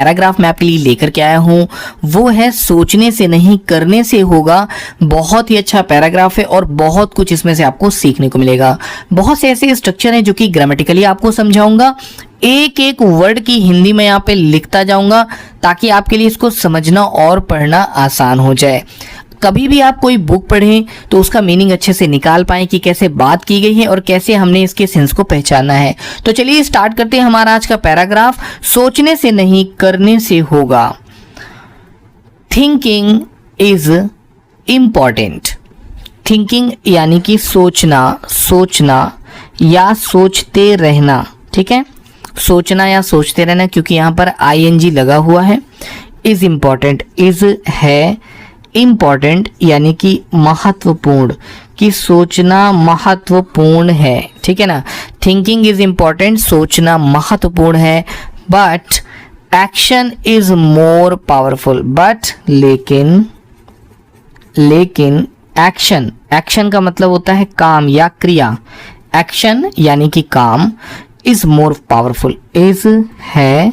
Paragraph मैं आपके लिए लेकर के आया हूँ वो है सोचने से नहीं करने से होगा। बहुत ही अच्छा पैराग्राफ है और बहुत कुछ इसमें से आपको सीखने को मिलेगा। बहुत से ऐसे स्ट्रक्चर हैं जो कि ग्रामेटिकली आपको समझाऊंगा, एक एक वर्ड की हिंदी में यहाँ पे लिखता जाऊंगा ताकि आपके लिए इसको समझना और पढ़ना आसान हो जाए। कभी भी आप कोई बुक पढ़ें तो उसका मीनिंग अच्छे से निकाल पाएं कि कैसे बात की गई है और कैसे हमने इसके सेंस को पहचानना है। तो चलिए स्टार्ट करते हैं हमारा आज का पैराग्राफ। सोचने से नहीं करने से होगा। Thinking is important. थिंकिंग यानी कि सोचना, सोचना या सोचते रहना, ठीक है, सोचना या सोचते रहना, क्योंकि यहाँ पर आईएनजी लगा हुआ है। इज इम्पॉर्टेंट, इज है इम्पॉर्टेंट यानी कि महत्वपूर्ण, कि सोचना महत्वपूर्ण है, ठीक है ना। थिंकिंग इज इम्पॉर्टेंट, सोचना महत्वपूर्ण है। But action is more powerful. But लेकिन एक्शन, एक्शन का मतलब होता है काम या क्रिया। एक्शन यानी कि काम, इज मोर पावरफुल, इज है,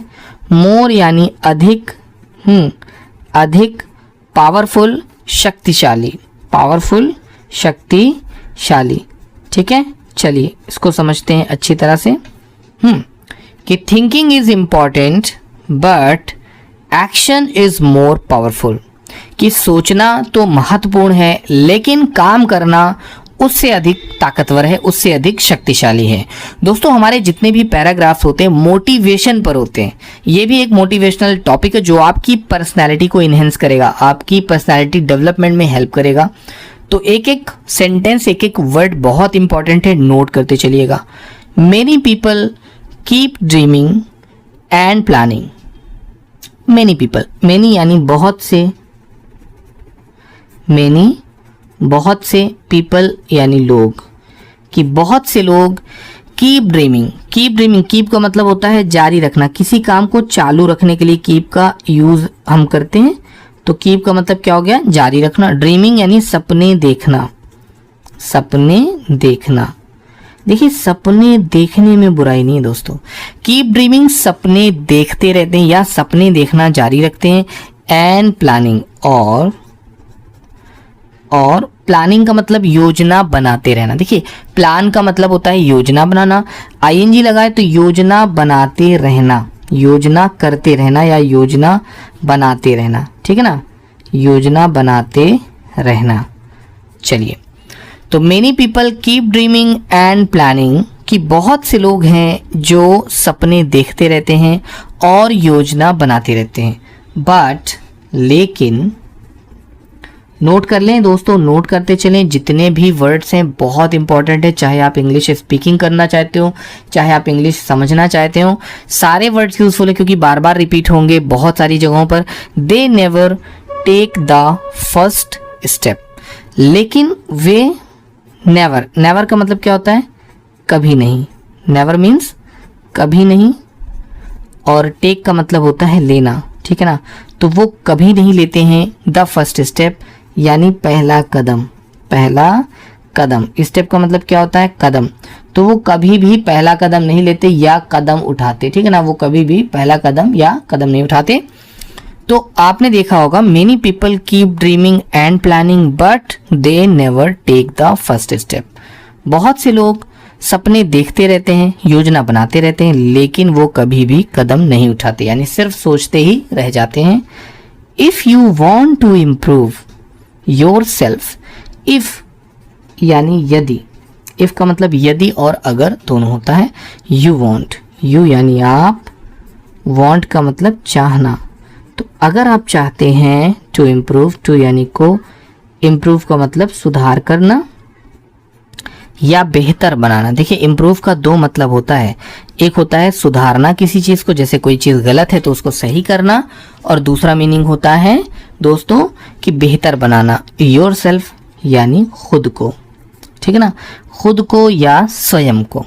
मोर यानी अधिक, अधिक, पावरफुल शक्तिशाली, पावरफुल शक्तिशाली, ठीक है। चलिए इसको समझते हैं अच्छी तरह से कि thinking is important but action is more powerful, कि सोचना तो महत्वपूर्ण है लेकिन काम करना उससे अधिक ताकतवर है, उससे अधिक शक्तिशाली है। दोस्तों हमारे जितने भी पैराग्राफ्स होते हैं मोटिवेशन पर होते हैं। ये भी एक मोटिवेशनल टॉपिक है जो आपकी पर्सनैलिटी को इन्हेंस करेगा, आपकी पर्सनैलिटी डेवलपमेंट में हेल्प करेगा। तो एक एक सेंटेंस, एक एक वर्ड बहुत इंपॉर्टेंट है, नोट करते चलिएगा। Many people keep dreaming and planning. Many people, many यानी बहुत से, मेनी बहुत से, पीपल यानी लोग, कि बहुत से लोग keep dreaming. Keep dreaming, keep का मतलब होता है जारी रखना, किसी काम को चालू रखने के लिए कीप का यूज हम करते हैं। तो कीप का मतलब क्या हो गया, जारी रखना। ड्रीमिंग यानी सपने देखना, सपने देखना। देखिए सपने देखने में बुराई नहीं है दोस्तों। कीप ड्रीमिंग, सपने देखते रहते हैं या सपने देखना जारी रखते हैं। एंड प्लानिंग, और प्लानिंग का मतलब योजना बनाते रहना। देखिए प्लान का मतलब होता है योजना बनाना, आईएनजी लगाए तो योजना बनाते रहना, योजना करते रहना या योजना बनाते रहना, ठीक है ना, योजना बनाते रहना। चलिए तो many people keep dreaming and planning, कि बहुत से लोग हैं जो सपने देखते रहते हैं और योजना बनाते रहते हैं। बट लेकिन, नोट कर लें दोस्तों, नोट करते चलें, जितने भी वर्ड्स हैं बहुत इंपॉर्टेंट है। चाहे आप इंग्लिश स्पीकिंग करना चाहते हो, चाहे आप इंग्लिश समझना चाहते हो, सारे वर्ड्स यूजफुल है क्योंकि बार बार रिपीट होंगे बहुत सारी जगहों पर। They never take the first step, लेकिन वे नेवर, नेवर का मतलब क्या होता है, कभी नहीं। नेवर मीन्स कभी नहीं, और टेक का मतलब होता है लेना, ठीक है ना। तो वो कभी नहीं लेते हैं द फर्स्ट स्टेप यानी पहला कदम। पहला कदम, स्टेप का मतलब क्या होता है, कदम। तो वो कभी भी पहला कदम नहीं लेते या कदम उठाते, ठीक है ना, वो कभी भी पहला कदम या कदम नहीं उठाते। तो आपने देखा होगा many people keep dreaming and planning but they never take the first step. बहुत से लोग सपने देखते रहते हैं, योजना बनाते रहते हैं, लेकिन वो कभी भी कदम नहीं उठाते, यानी सिर्फ सोचते ही रह जाते हैं। If you want to improve yourself, if यानी यदि, इफ का मतलब यदि और अगर दोनों होता है। यू वॉन्ट, यू यानी आप, वॉन्ट का मतलब चाहना। तो अगर आप चाहते हैं टू इम्प्रूव, टू यानी को, इम्प्रूव का मतलब सुधार करना या बेहतर बनाना। देखिए इम्प्रूव का दो मतलब होता है, एक होता है सुधारना किसी चीज को, जैसे कोई चीज गलत है तो उसको सही करना, और दूसरा मीनिंग होता है दोस्तों कि बेहतर बनाना। योरसेल्फ यानी खुद को, ठीक है ना, खुद को या स्वयं को।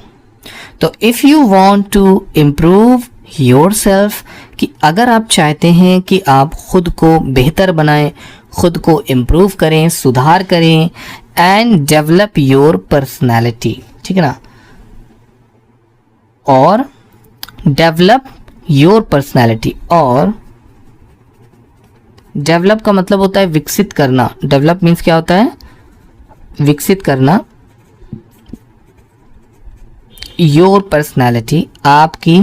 तो if you want to improve yourself, कि अगर आप चाहते हैं कि आप खुद को बेहतर बनाएं, खुद को इम्प्रूव करें, सुधार करें, एंड डेवलप योर पर्सनैलिटी, ठीक है ना, और डेवलप योर पर्सनैलिटी। और डेवलप का मतलब होता है विकसित करना। डेवलप मीन्स क्या होता है? विकसित करना। योर पर्सनैलिटी, आपकी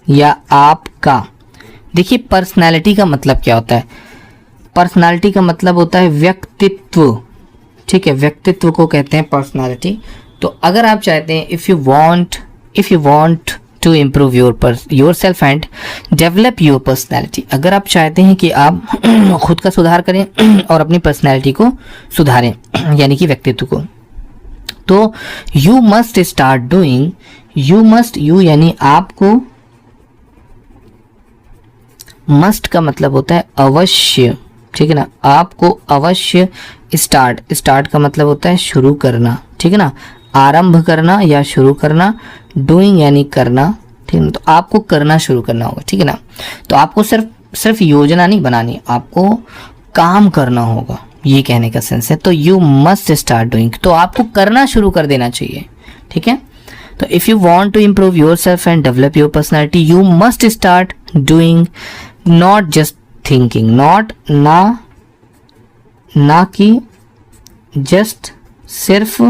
या आपका। देखिए पर्सनैलिटी का मतलब क्या होता है? पर्सनैलिटी का मतलब होता है व्यक्तित्व, ठीक है, व्यक्तित्व को कहते हैं पर्सनैलिटी। तो अगर आप चाहते हैं if you want to improve yourself and develop your personality, अगर आप चाहते हैं कि आप खुद का सुधार करें और अपनी पर्सनैलिटी को सुधारें यानी कि व्यक्तित्व को, तो you must start doing, you यानी आपको, मस्ट का मतलब होता है अवश्य, ठीक है ना, आपको अवश्य स्टार्ट का मतलब होता है शुरू करना, ठीक है ना, आरंभ करना या शुरू करना, डूइंग यानी करना, ठीक है, तो आपको करना शुरू करना होगा, ठीक है ना। तो आपको सिर्फ योजना नहीं बनानी, आपको काम करना होगा, ये कहने का सेंस है। तो यू मस्ट स्टार्ट डूइंग, तो आपको करना शुरू कर देना चाहिए, ठीक है। तो if you want to improve yourself and develop your personality you must start doing, not just thinking, not ना कि जस्ट सिर्फ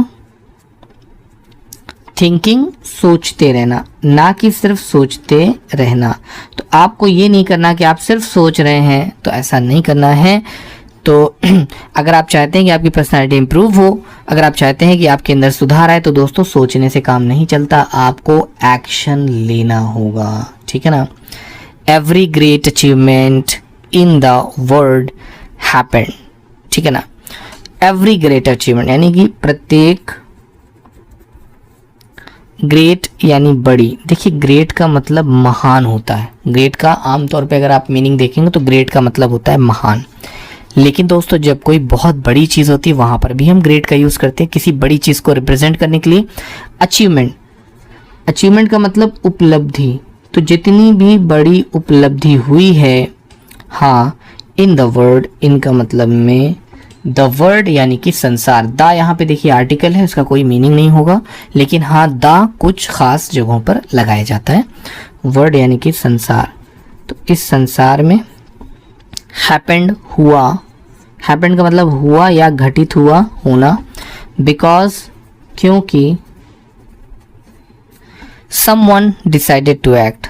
थिंकिंग सोचते रहना, ना कि सिर्फ सोचते रहना। तो आपको ये नहीं करना कि आप सिर्फ सोच रहे हैं, तो ऐसा नहीं करना है। तो अगर आप चाहते हैं कि आपकी पर्सनैलिटी इंप्रूव हो, अगर आप चाहते हैं कि आपके अंदर सुधार आए, तो दोस्तों सोचने से काम नहीं चलता, आपको एक्शन लेना होगा, ठीक है ना। Every great achievement in the world happened, ठीक है ना। एवरी ग्रेट अचीवमेंट यानी कि प्रत्येक, ग्रेट यानी बड़ी। देखिए ग्रेट का मतलब महान होता है, ग्रेट का आमतौर पे अगर आप मीनिंग देखेंगे तो ग्रेट का मतलब होता है महान। लेकिन दोस्तों जब कोई बहुत बड़ी चीज़ होती है वहाँ पर भी हम ग्रेट का यूज़ करते हैं किसी बड़ी चीज़ को रिप्रेजेंट करने के लिए। अचीवमेंट का मतलब उपलब्धि, तो जितनी भी बड़ी उपलब्धि हुई है, हाँ, इन द वर्ल्ड, इनका मतलब में द वर्ल्ड यानी कि संसार। द यहाँ पे देखिए आर्टिकल है, इसका कोई मीनिंग नहीं होगा, लेकिन हाँ द कुछ खास जगहों पर लगाया जाता है। वर्ल्ड यानी कि संसार, तो इस संसार में हैपेंड हुआ, हैपेंड का मतलब हुआ या घटित हुआ, होना। बिकॉज क्योंकि, someone decided to act,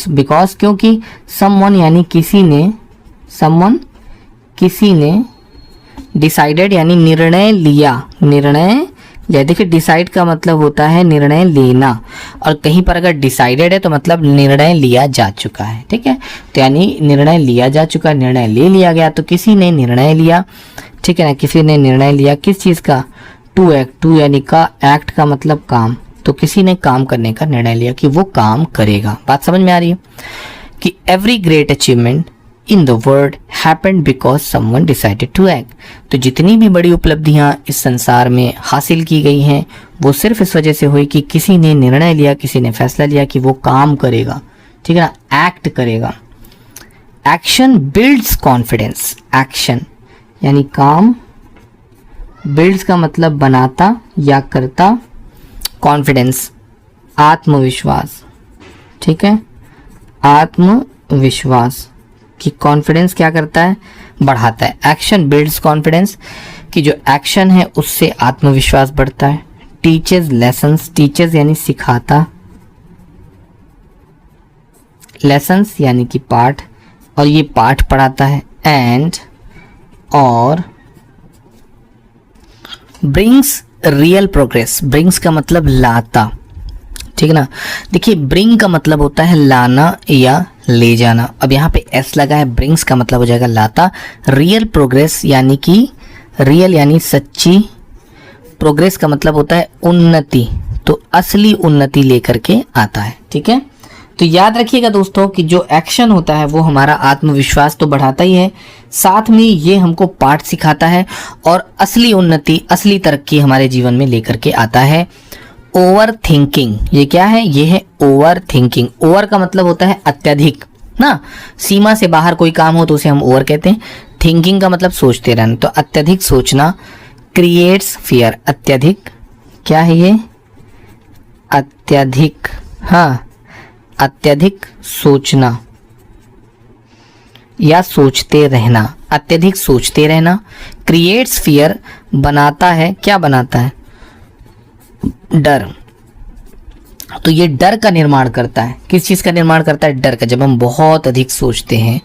because क्योंकि, समवन यानी किसी ने, समवन किसी ने, डिसाइडेड यानी निर्णय लिया, निर्णय लिया। देखिए डिसाइड का मतलब होता है निर्णय लेना, और कहीं पर अगर डिसाइडेड है तो मतलब निर्णय लिया जा चुका है, ठीक है। तो यानी निर्णय लिया जा चुका, निर्णय ले लिया गया, तो किसी ने निर्णय लिया, ठीक है ना, किसी ने निर्णय लिया किस चीज़ का, टू एक्ट, टू यानी का, एक्ट का मतलब काम, तो किसी ने काम करने का निर्णय लिया कि वो काम करेगा। बात समझ में आ रही है कि every great achievement in the world happened because someone decided to act. तो जितनी भी बड़ी उपलब्धियां इस संसार में हासिल की गई हैं वो सिर्फ इस वजह से हुई कि किसी ने निर्णय लिया, किसी ने फैसला लिया कि वो काम करेगा, ठीक है ना, एक्ट करेगा। एक्शन बिल्ड्स कॉन्फिडेंस, एक्शन यानी काम, बिल्ड्स का मतलब बनाता या करता, कॉन्फिडेंस आत्मविश्वास, ठीक है, आत्मविश्वास कि कॉन्फिडेंस क्या करता है, बढ़ाता है। एक्शन बिल्ड्स कॉन्फिडेंस कि जो एक्शन है उससे आत्मविश्वास बढ़ता है। टीचर्स लेसन्स, टीचर्स यानी सिखाता, लेसन्स यानी कि पाठ, और ये पाठ पढ़ाता है। एंड और ब्रिंग्स रियल प्रोग्रेस, ब्रिंग्स का मतलब लाता, ठीक है ना। देखिए ब्रिंग का मतलब होता है लाना या ले जाना, अब यहाँ पे एस लगा है, ब्रिंग्स का मतलब हो जाएगा लाता। रियल प्रोग्रेस यानी कि, रियल यानी सच्ची, प्रोग्रेस का मतलब होता है उन्नति, तो असली उन्नति लेकर के आता है, ठीक है। तो याद रखिएगा दोस्तों कि जो एक्शन होता है वो हमारा आत्मविश्वास तो बढ़ाता ही है, साथ में ये हमको पाठ सिखाता है और असली उन्नति, असली तरक्की हमारे जीवन में लेकर के आता है। ओवर थिंकिंग, ये क्या है, ये है ओवर थिंकिंग। ओवर का मतलब होता है अत्यधिक ना, सीमा से बाहर कोई काम हो तो उसे हम ओवर कहते हैं। थिंकिंग का मतलब सोचते रहना, तो अत्यधिक सोचना। क्रिएट्स फियर, अत्यधिक क्या है ये, अत्यधिक, हाँ, अत्यधिक सोचना या सोचते रहना, अत्यधिक सोचते रहना। क्रिएट्स फियर, बनाता है, क्या बनाता है, डर। तो ये डर का निर्माण करता है। किस चीज़ का निर्माण करता है, डर का। जब हम बहुत अधिक सोचते हैं,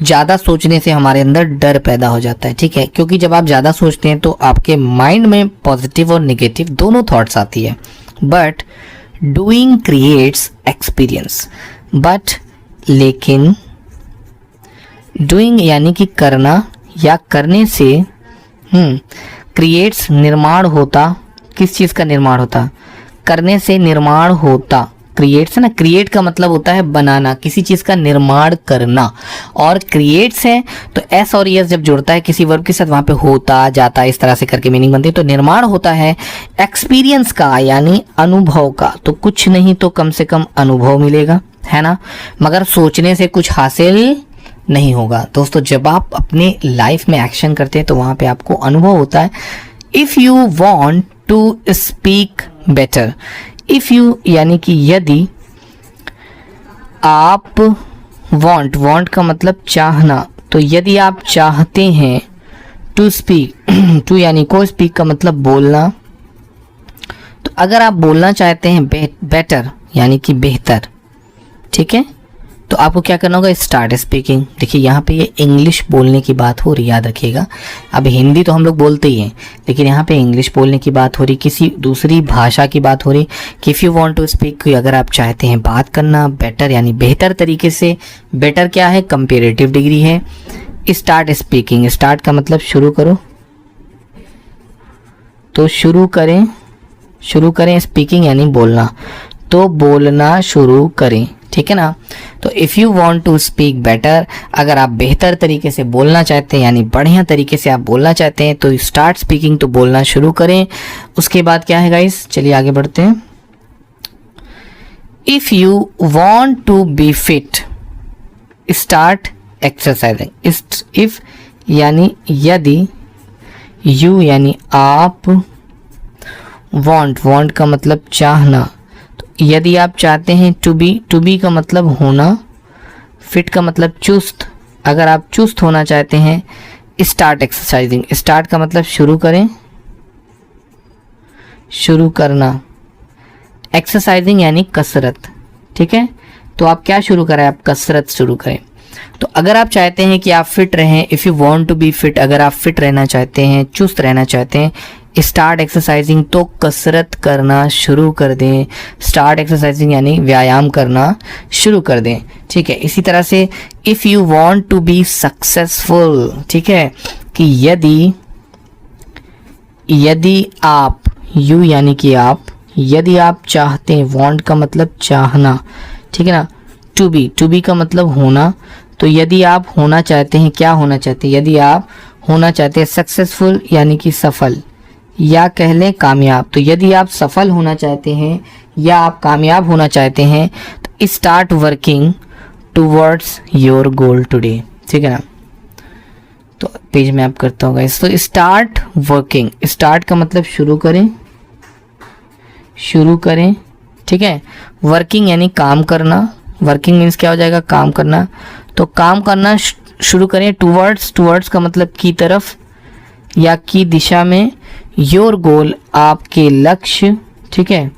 ज़्यादा सोचने से हमारे अंदर डर पैदा हो जाता है, ठीक है, क्योंकि जब आप ज़्यादा सोचते हैं तो आपके माइंड में पॉजिटिव और नेगेटिव दोनों थॉट्स आती है। But doing creates experience, but लेकिन डूइंग यानी कि करना या करने से क्रिएट्स निर्माण होता। किस चीज़ का निर्माण होता, करने से निर्माण होता। क्रिएट्स है ना, क्रिएट का मतलब होता है बनाना, किसी चीज़ का निर्माण करना। और क्रिएट्स है तो एस और एस जब जुड़ता है किसी वर्ब के साथ, वहाँ पे होता जाता, इस तरह से करके मीनिंग बनती है। तो निर्माण होता है एक्सपीरियंस का, यानी अनुभव का। तो कुछ नहीं तो कम से कम अनुभव मिलेगा, है ना, मगर सोचने से कुछ हासिल नहीं होगा। दोस्तों, जब आप अपने लाइफ में एक्शन करते हैं तो वहाँ पे आपको अनुभव होता है। If you want to speak better, if you यानी कि यदि आप वांट का मतलब चाहना, तो यदि आप चाहते हैं टू स्पीक, टू यानी को, स्पीक का मतलब बोलना। तो अगर आप बोलना चाहते हैं बेटर यानी कि बेहतर, ठीक है, तो आपको क्या करना होगा, स्टार्ट स्पीकिंग। देखिए यहाँ पे ये इंग्लिश बोलने की बात हो रही, याद रखिएगा। अब हिंदी तो हम लोग बोलते ही हैं, लेकिन यहाँ पे इंग्लिश बोलने की बात हो रही, किसी दूसरी भाषा की बात हो रही। कि if you want to speak, अगर आप चाहते हैं बात करना, बेटर यानी बेहतर तरीके से। बेटर क्या है, कंपेरेटिव डिग्री है। स्टार्ट स्पीकिंग, स्टार्ट का मतलब शुरू करो, तो शुरू करें। स्पीकिंग यानी बोलना, तो बोलना शुरू करें, ठीक है ना। तो if you want to speak better, अगर आप बेहतर तरीके से बोलना चाहते हैं, यानी बढ़िया तरीके से आप बोलना चाहते हैं, तो स्टार्ट स्पीकिंग, तो बोलना शुरू करें। उसके बाद क्या है गाइस, चलिए आगे बढ़ते हैं। If you want to be fit, start exercising. If यानी यदि, यू यानी आप, वांट का मतलब चाहना। यदि आप चाहते हैं टू बी का मतलब होना, फिट का मतलब चुस्त। अगर आप चुस्त होना चाहते हैं, स्टार्ट एक्सरसाइजिंग। स्टार्ट का मतलब शुरू करें, शुरू करना। एक्सरसाइजिंग यानी कसरत, ठीक है। तो आप क्या शुरू करें, आप कसरत शुरू करें। तो अगर आप चाहते हैं कि आप फिट रहें, if you want to be fit, अगर आप फिट रहना चाहते हैं, चुस्त रहना चाहते हैं, स्टार्ट एक्सरसाइजिंग, तो कसरत करना शुरू कर दें। स्टार्ट एक्सरसाइजिंग यानी व्यायाम करना शुरू कर दें, ठीक है। इसी तरह से if you want to be successful, ठीक है, कि यदि आप, यू यानी कि आप, यदि आप चाहते हैं, वांट का मतलब चाहना, ठीक है ना। टू बी का मतलब होना। तो यदि आप होना चाहते हैं, क्या होना चाहते हैं, यदि आप होना चाहते हैं सक्सेसफुल यानी कि सफल, या कह लें कामयाब। तो यदि आप सफल होना चाहते हैं या आप कामयाब होना चाहते हैं, तो start working towards your goal today, ठीक है ना। तो पेज में आप करता होगा इस, तो स्टार्ट वर्किंग, स्टार्ट का मतलब शुरू करें, ठीक है। वर्किंग यानी काम करना, वर्किंग मीन्स क्या हो जाएगा, काम करना। तो काम करना शुरू करें। टूवर्ड्स का मतलब की तरफ या की दिशा में। योर गोल आपके लक्ष्य, ठीक है,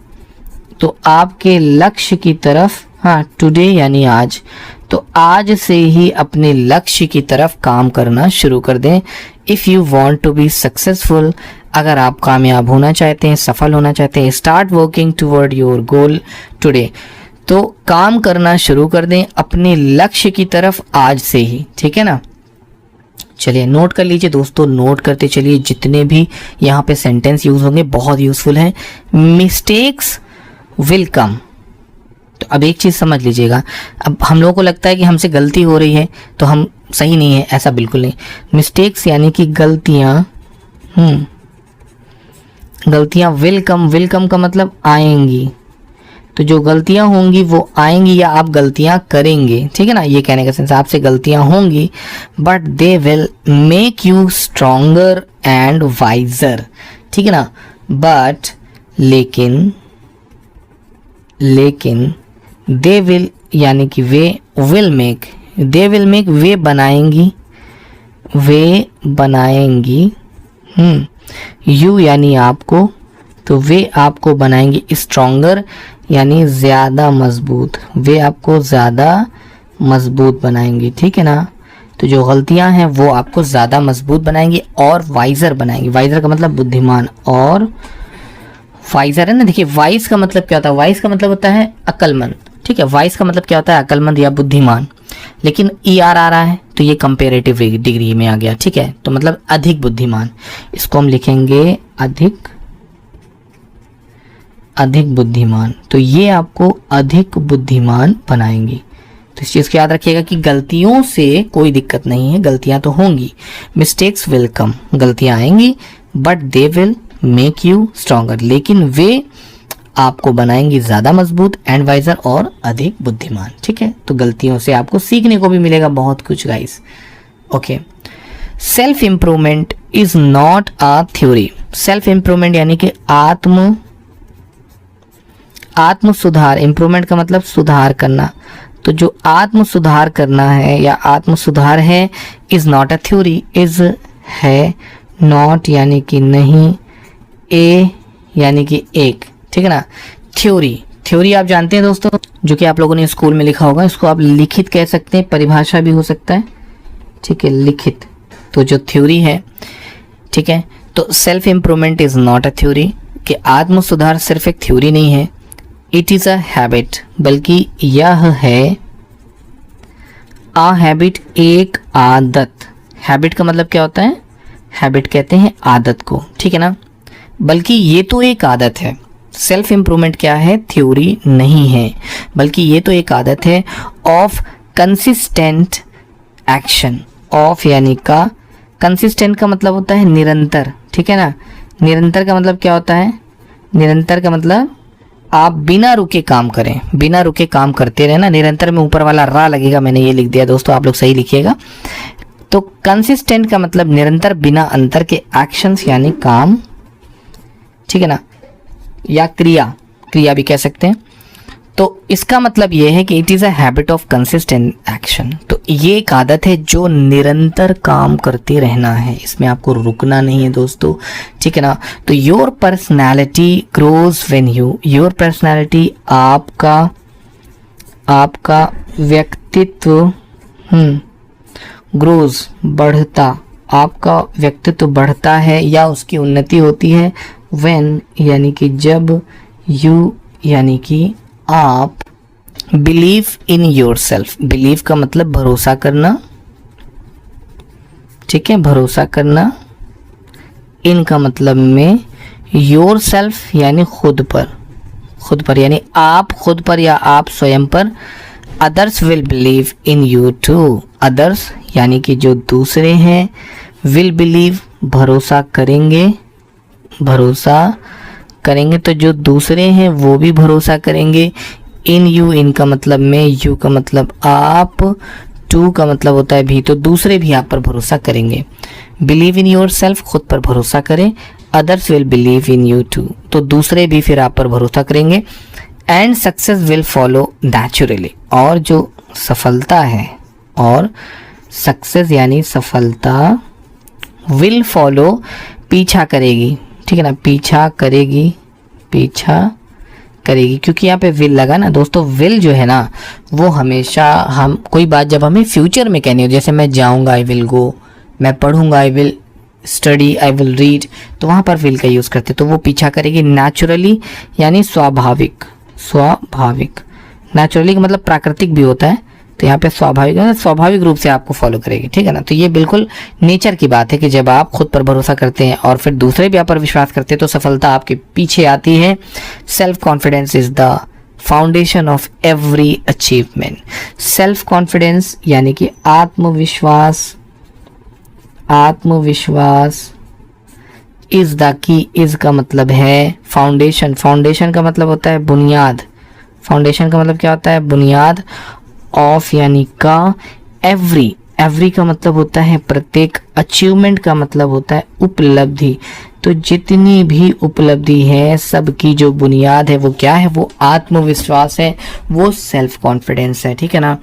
तो आपके लक्ष्य की तरफ, हाँ, टुडे यानी आज। तो आज से ही अपने लक्ष्य की तरफ काम करना शुरू कर दें। If you want to be successful, अगर आप कामयाब होना चाहते हैं, सफल होना चाहते हैं, start working toward your goal today, तो काम करना शुरू कर दें अपने लक्ष्य की तरफ आज से ही, ठीक है ना। चलिए नोट कर लीजिए दोस्तों, नोट करते चलिए। जितने भी यहाँ पे सेंटेंस यूज होंगे बहुत यूजफुल हैं। मिस्टेक्स विल कम, तो अब एक चीज़ समझ लीजिएगा। अब हम लोगों को लगता है कि हमसे गलती हो रही है तो हम सही नहीं है, ऐसा बिल्कुल नहीं। मिस्टेक्स यानी कि गलतियाँ, गलतियाँ विल कम का मतलब आएंगी। तो जो गलतियां होंगी वो आएंगी या आप गलतियां करेंगे, ठीक है ना। ये कहने का सेंस, आपसे गलतियां होंगी, but they will make you stronger and wiser, ठीक है ना। बट लेकिन दे विल यानी कि वे, will make, they will make, वे बनाएंगी, वे बनाएंगी, यू यानी आपको, तो वे आपको बनाएंगी स्ट्रॉन्गर यानी ज़्यादा मजबूत, वे आपको ज़्यादा मजबूत बनाएंगी, ठीक है ना। तो जो गलतियां हैं वो आपको ज़्यादा मजबूत बनाएंगी और वाइजर बनाएंगी। वाइजर का मतलब बुद्धिमान, और वाइजर है ना, देखिए वाइज का मतलब क्या होता है, वाइज का मतलब होता है अक्लमंद, ठीक है, वाइज का मतलब क्या होता है, अक्लमंद या बुद्धिमान, लेकिन ER आ रहा है तो ये कंपेरेटिव डिग्री में आ गया, ठीक है, तो मतलब अधिक बुद्धिमान, इसको हम लिखेंगे अधिक, अधिक बुद्धिमान, तो ये आपको अधिक बुद्धिमान बनाएंगी। तो इस चीज़ को याद रखिएगा कि गलतियों से कोई दिक्कत नहीं है, गलतियां तो होंगी, मिस्टेक्स विल कम, गलतियां आएंगी, but they will make you stronger, लेकिन वे आपको बनाएंगी ज़्यादा मजबूत एंड वाइजर और अधिक बुद्धिमान, ठीक है। तो गलतियों से आपको सीखने को भी मिलेगा बहुत कुछ guys, okay. Self improvement is not a theory, self improvement यानी कि आत्म सुधार, इम्प्रूवमेंट का मतलब सुधार करना, तो जो आत्म सुधार करना है या आत्म सुधार है, is not a theory, is है, नॉट यानी कि नहीं, ए यानी कि एक, ठीक है ना। थ्योरी, थ्योरी आप जानते हैं दोस्तों, जो कि आप लोगों ने स्कूल में लिखा होगा, इसको आप लिखित कह सकते हैं, परिभाषा भी हो सकता है, ठीक है, लिखित। तो जो थ्योरी है, ठीक है, तो self improvement is not a theory, कि आत्म सुधार सिर्फ एक थ्योरी नहीं है, इट इज अ हैबिट, बल्कि यह है, आ हैबिट एक आदत, हैबिट का मतलब क्या होता है, हैबिट कहते हैं आदत को, ठीक है ना, बल्कि ये तो एक आदत है। सेल्फ इम्प्रूवमेंट क्या है, थ्योरी नहीं है, बल्कि ये तो एक आदत है ऑफ कंसिस्टेंट एक्शन, ऑफ यानी का, कंसिस्टेंट का मतलब होता है निरंतर, ठीक है ना। निरंतर का मतलब क्या होता है, निरंतर का मतलब आप बिना रुके काम करें, बिना रुके काम करते रहना, निरंतर में ऊपर वाला रा लगेगा, मैंने ये लिख दिया दोस्तों, आप लोग सही लिखिएगा। तो कंसिस्टेंट का मतलब निरंतर बिना अंतर के एक्शंस यानी काम, ठीक है ना, या क्रिया, क्रिया भी कह सकते हैं। तो इसका मतलब ये है कि it is a habit of consistent action, तो ये एक आदत है जो निरंतर काम करते रहना है, इसमें आपको रुकना नहीं है दोस्तों, ठीक है ना। तो your personality grows when you, your personality आपका व्यक्तित्व ग्रोज बढ़ता, आपका व्यक्तित्व बढ़ता है या उसकी उन्नति होती है, व्हेन यानी कि जब, यू यानी कि आप, believe in your self, believe का मतलब भरोसा करना, ठीक है, भरोसा करना, इन का मतलब में योर सेल्फ यानी खुद पर, खुद पर यानी आप खुद पर या आप स्वयं पर, others will believe in you too, others यानी कि जो दूसरे हैं, विल बिलीव भरोसा करेंगे, भरोसा करेंगे, तो जो दूसरे हैं वो भी भरोसा करेंगे, इन यू, इन का मतलब में, यू का मतलब आप, टू का मतलब होता है भी, तो दूसरे भी आप पर भरोसा करेंगे। बिलीव इन योर सेल्फ, खुद पर भरोसा करें, others will believe in you too, तो दूसरे भी फिर आप पर भरोसा करेंगे, and success will follow naturally, और जो सफलता है, और सक्सेस यानी सफलता, विल फॉलो पीछा करेगी, ठीक है ना, पीछा करेगी, पीछा करेगी, क्योंकि यहाँ पे विल लगा ना दोस्तों, विल जो है ना वो हमेशा, हम कोई बात जब हमें फ्यूचर में कहनी हो, जैसे मैं जाऊँगा आई विल गो, मैं पढ़ूंगा I will study, I will read, तो वहाँ पर विल का यूज़ करते, तो वो पीछा करेगी। नेचुरली यानी स्वाभाविक, स्वाभाविक, नेचुरली का मतलब प्राकृतिक भी होता है, तो यहाँ पे स्वाभाविक मतलब स्वाभाविक रूप से आपको फॉलो करेगी, ठीक है ना। तो ये बिल्कुल नेचर की बात है कि जब आप खुद पर भरोसा करते हैं और फिर दूसरे भी आप पर विश्वास करते हैं तो सफलता आपके पीछे आती है। Self confidence is the foundation of every achievement. Self confidence यानी कि आत्मविश्वास, आत्मविश्वास इज द की, इज का मतलब है फाउंडेशन, फाउंडेशन का मतलब होता है बुनियाद, फाउंडेशन का मतलब क्या होता है बुनियाद, ऑफ यानी का, एवरी, एवरी का मतलब होता है प्रत्येक, अचीवमेंट का मतलब होता है उपलब्धि, तो जितनी भी उपलब्धि है सबकी जो बुनियाद है वो क्या है, वो आत्मविश्वास है, वो सेल्फ कॉन्फिडेंस है। ठीक है ना।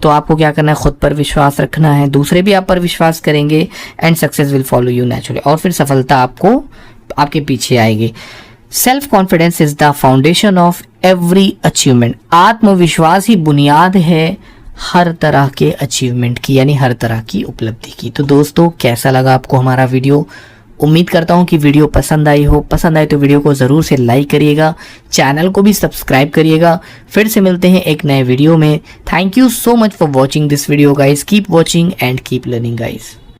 तो आपको क्या करना है, खुद पर विश्वास रखना है, दूसरे भी आप पर विश्वास करेंगे and success will follow you naturally, और फिर सफलता आपको आपके पीछे आएगी। Self confidence is the foundation of every achievement. आत्मविश्वास ही बुनियाद है हर तरह के अचीवमेंट की, यानी हर तरह की उपलब्धि की। तो दोस्तों कैसा लगा आपको हमारा वीडियो? उम्मीद करता हूं कि वीडियो पसंद आई हो। पसंद आए तो वीडियो को ज़रूर से लाइक करिएगा, चैनल को भी सब्सक्राइब करिएगा। फिर से मिलते हैं एक नए वीडियो में। Thank you so much for watching this video guys. Keep watching and keep learning guys.